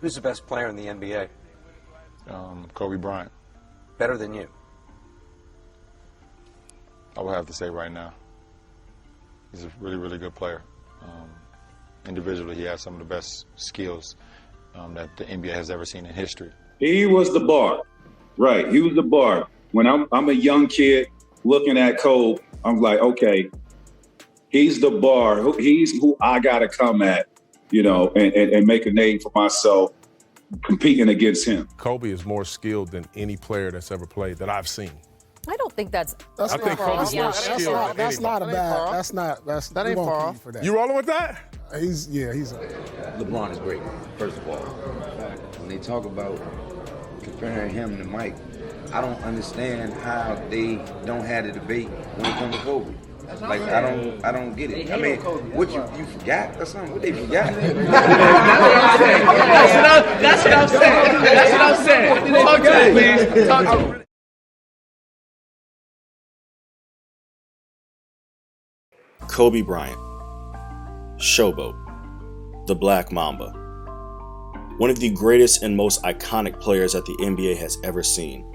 Who's the best player in the NBA? Kobe Bryant. Better than you? I would have to say right now. He's a really, really good player. Individually, he has some of the best skills that the NBA has ever seen in history. He was the bar. Right, he was the bar. When I'm a young kid looking at Kobe, I'm like, okay, he's the bar. He's who I got to come at, you know, and make a name for myself competing against him. Kobe is more skilled than any player that's ever played that I've seen. I don't think that's. I think Kobe's more skilled than That's not a anybody. bad. That ain't far. For that. You rolling with that? He's. LeBron is great, first of all. When they talk about comparing him to Mike, I don't understand how they don't have a debate when it comes to Kobe. Like I don't get it. I mean, what you forgot or something? What they forgot? That's what I'm saying. That's what I'm saying. Talk to me, please. Talk to me. Kobe Bryant, Showboat, the Black Mamba. One of the greatest and most iconic players that the NBA has ever seen,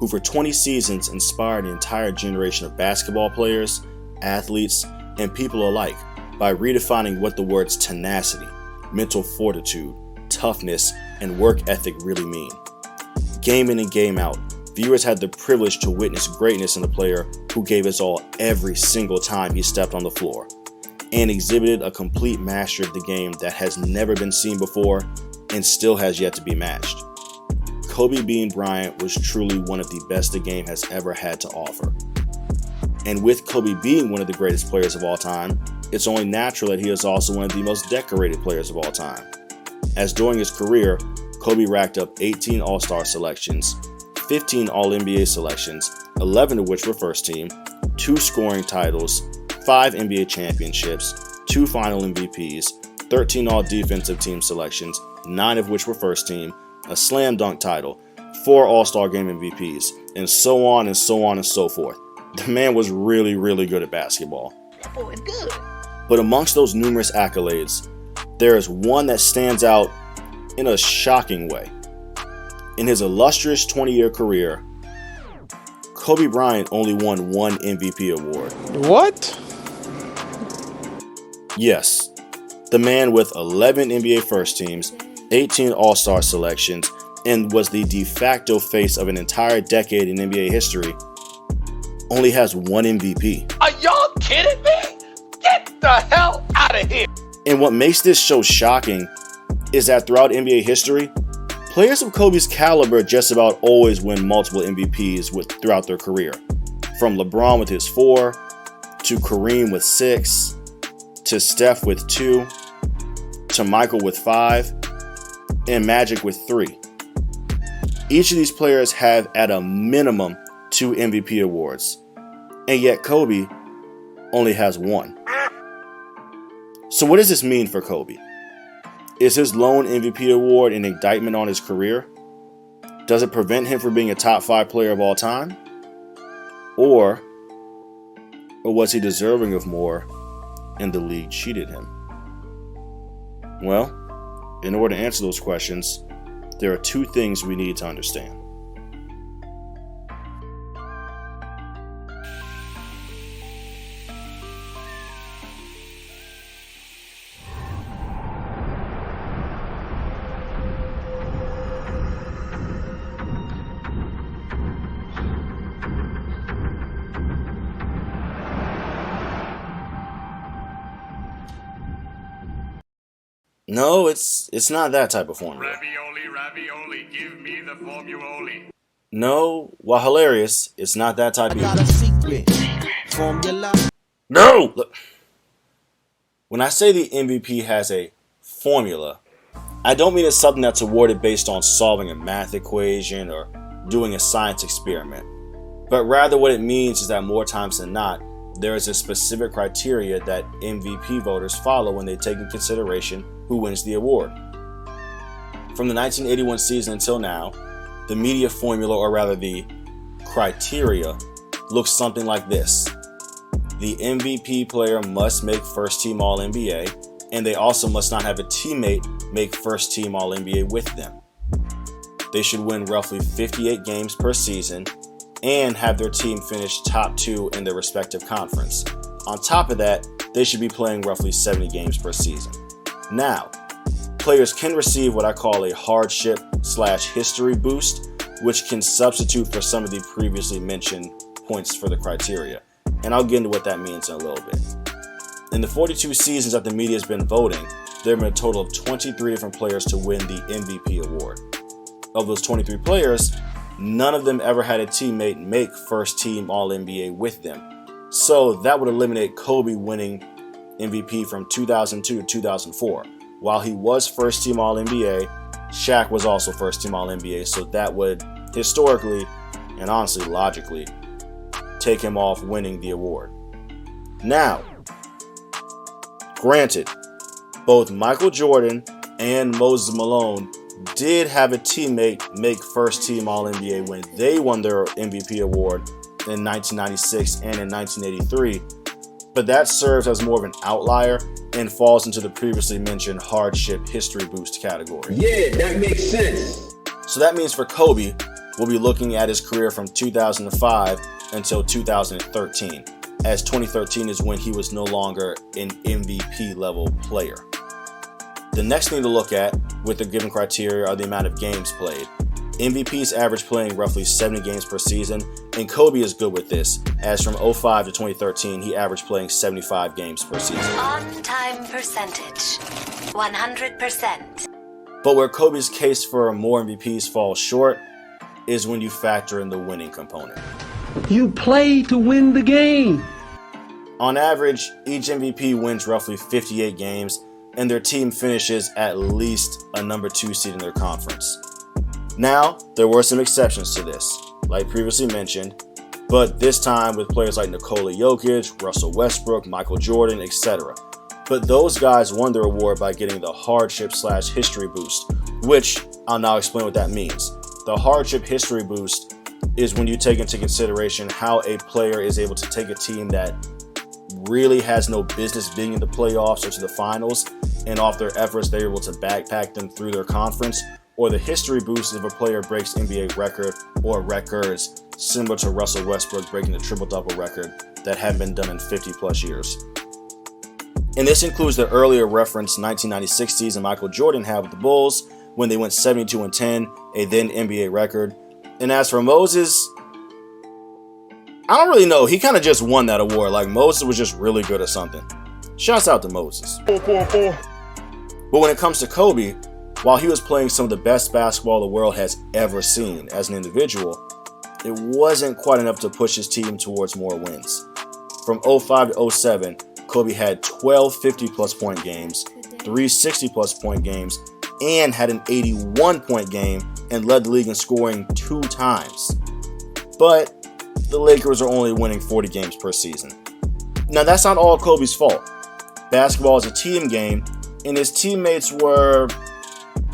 who for 20 seasons inspired an entire generation of basketball players, athletes, and people alike by redefining what the words tenacity, mental fortitude, toughness, and work ethic really mean. Game in and game out, viewers had the privilege to witness greatness in a player who gave his all every single time he stepped on the floor, and exhibited a complete mastery of the game that has never been seen before and still has yet to be matched. Kobe Bean Bryant was truly one of the best the game has ever had to offer. And with Kobe being one of the greatest players of all time, it's only natural that he is also one of the most decorated players of all time, as during his career, Kobe racked up 18 All-Star selections, 15 All-NBA selections, 11 of which were first team, 2 scoring titles, 5 NBA championships, 2 final MVPs, 13 All-Defensive Team selections, 9 of which were first team, a slam dunk title, 4 All-Star Game MVPs, and so on and so on and so forth. The man was really, really good at basketball. That boy is good. But amongst those numerous accolades, there is one that stands out in a shocking way. In his illustrious 20-year career, Kobe Bryant only won 1 MVP award. What? Yes, the man with 11 NBA first teams, 18 All-Star selections, and was the de facto face of an entire decade in NBA history, only has 1 MVP. Are y'all kidding me? Get the hell out of here. And what makes this so shocking is that throughout NBA history, players of Kobe's caliber just about always win multiple MVPs throughout their career. From LeBron with his 4, to Kareem with 6, to Steph with 2, to Michael with 5, and Magic with 3. Each of these players have at a minimum 2 MVP awards, and yet Kobe only has 1. So what does this mean for Kobe? Is his lone MVP award an indictment on his career? Does it prevent him from being a top 5 player of all time? Or was he deserving of more and the league cheated him? Well, in order to answer those questions, there are 2 things we need to understand. No, it's not that type of formula. Ravioli, give me the formuoli. No, while hilarious, it's not that type got a secret formula. No! Look, when I say the MVP has a formula, I don't mean it's something that's awarded based on solving a math equation or doing a science experiment. But rather what it means is that more times than not, there is a specific criteria that MVP voters follow when they take in consideration who wins the award. From the 1981 season until now, the media formula, or rather the criteria, looks something like this. The MVP player must make first team All-NBA, and they also must not have a teammate make first-team All-NBA with them. They should win roughly 58 games per season and have their team finish top 2 in their respective conference. On top of that, they should be playing roughly 70 games per season. Now, players can receive what I call a hardship/history boost, which can substitute for some of the previously mentioned points for the criteria. And I'll get into what that means in a little bit. In the 42 seasons that the media has been voting, there have been a total of 23 different players to win the MVP award. Of those 23 players, none of them ever had a teammate make first team All-NBA with them. So that would eliminate Kobe winning MVP from 2002 to 2004. While he was first team All-NBA, Shaq was also first team All-NBA, so that would historically and honestly logically take him off winning the award. Now, granted, both Michael Jordan and Moses Malone did have a teammate make first team All-NBA when they won their MVP award in 1996 and in 1983, but that serves as more of an outlier and falls into the previously mentioned hardship history boost category. Yeah, that makes sense. So that means for Kobe, we'll be looking at his career from 2005 until 2013, as 2013 is when he was no longer an MVP level player. The next thing to look at with the given criteria are the amount of games played. MVPs average playing roughly 70 games per season, and Kobe is good with this, as from 05 to 2013, he averaged playing 75 games per season. On-time percentage, 100%. But where Kobe's case for more MVPs falls short is when you factor in the winning component. You play to win the game. On average, each MVP wins roughly 58 games, and their team finishes at least a number 2 seed in their conference. Now, there were some exceptions to this, like previously mentioned, but this time with players like Nikola Jokic, Russell Westbrook, Michael Jordan, etc. But those guys won their award by getting the hardship/history boost, which I'll now explain what that means. The hardship history boost is when you take into consideration how a player is able to take a team that really has no business being in the playoffs or to the finals, and off their efforts they're able to backpack them through their conference, or the history boost if a player breaks NBA record or records similar to Russell Westbrook breaking the triple-double record that hadn't been done in 50 plus years. And this includes the earlier referenced 1996 season Michael Jordan had with the Bulls when they went 72-10, a then NBA record. And as for Moses, I don't really know. He kind of just won that award. Like, Moses was just really good at something. Shouts out to Moses. But when it comes to Kobe, while he was playing some of the best basketball the world has ever seen as an individual, it wasn't quite enough to push his team towards more wins. From 05 to 07, Kobe had 12 50-plus point games, 3 60-plus point games, and had an 81-point game and led the league in scoring 2 times. But the Lakers are only winning 40 games per season. Now, that's not all Kobe's fault. Basketball is a team game, and his teammates were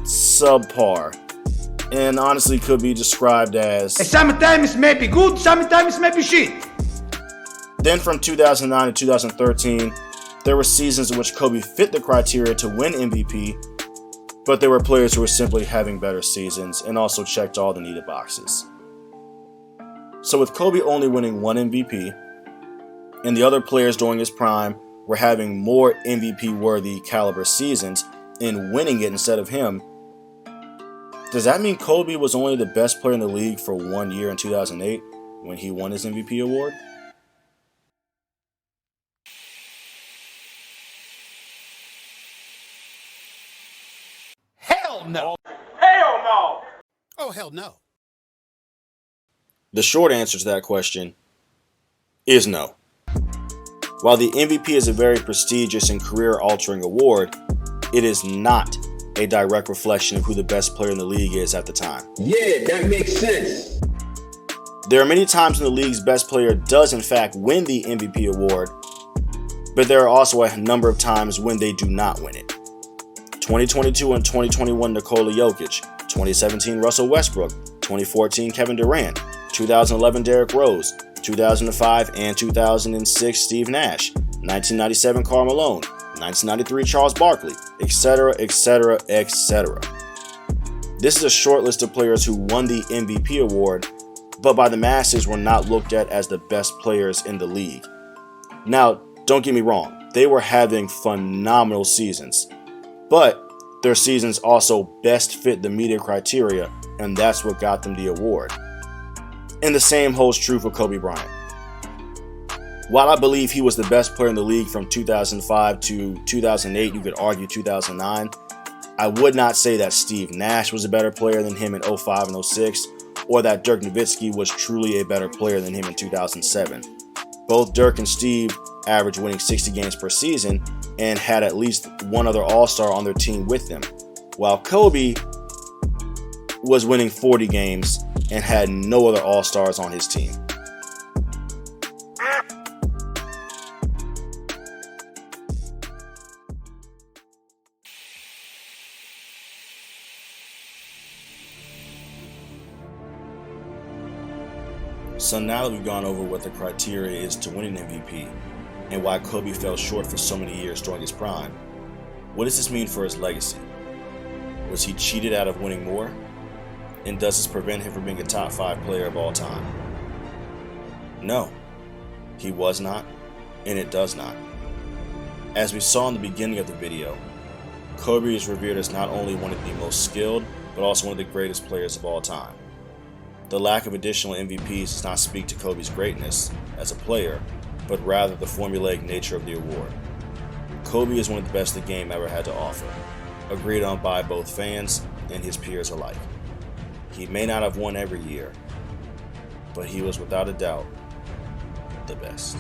subpar, and honestly could be described as Sometimes maybe good, sometimes maybe shit. Then from 2009 to 2013, there were seasons in which Kobe fit the criteria to win MVP, but there were players who were simply having better seasons and also checked all the needed boxes. So with Kobe only winning 1 MVP, and the other players during his prime were having more MVP-worthy caliber seasons and winning it instead of him, does that mean Kobe was only the best player in the league for 1 year in 2008 when he won his MVP award? Hell no. Hell no! Oh, hell no. The short answer to that question is no. While the MVP is a very prestigious and career-altering award, it is not a direct reflection of who the best player in the league is at the time. Yeah, that makes sense. There are many times when the league's best player does in fact win the MVP award, but there are also a number of times when they do not win it. 2022 and 2021 Nikola Jokic, 2017 Russell Westbrook, 2014 Kevin Durant, 2011 Derrick Rose, 2005 and 2006 Steve Nash, 1997 Karl Malone, 1993 Charles Barkley, etc., etc., etc. This is a short list of players who won the MVP award, but by the masses were not looked at as the best players in the league. Now, don't get me wrong, they were having phenomenal seasons, but their seasons also best fit the media criteria, and that's what got them the award. And the same holds true for Kobe Bryant. While I believe he was the best player in the league from 2005 to 2008, you could argue 2009, I would not say that Steve Nash was a better player than him in 05 and 06, or that Dirk Nowitzki was truly a better player than him in 2007. Both Dirk and Steve averaged winning 60 games per season and had at least one other All-Star on their team with them, while Kobe was winning 40 games and had no other All-Stars on his team. So now that we've gone over what the criteria is to win an MVP and why Kobe fell short for so many years during his prime, what does this mean for his legacy? Was he cheated out of winning more? And does this prevent him from being a top 5 player of all time? No, he was not, and it does not. As we saw in the beginning of the video, Kobe is revered as not only one of the most skilled, but also one of the greatest players of all time. The lack of additional MVPs does not speak to Kobe's greatness as a player, but rather the formulaic nature of the award. Kobe is one of the best the game ever had to offer, agreed on by both fans and his peers alike. He may not have won every year, but he was without a doubt the best.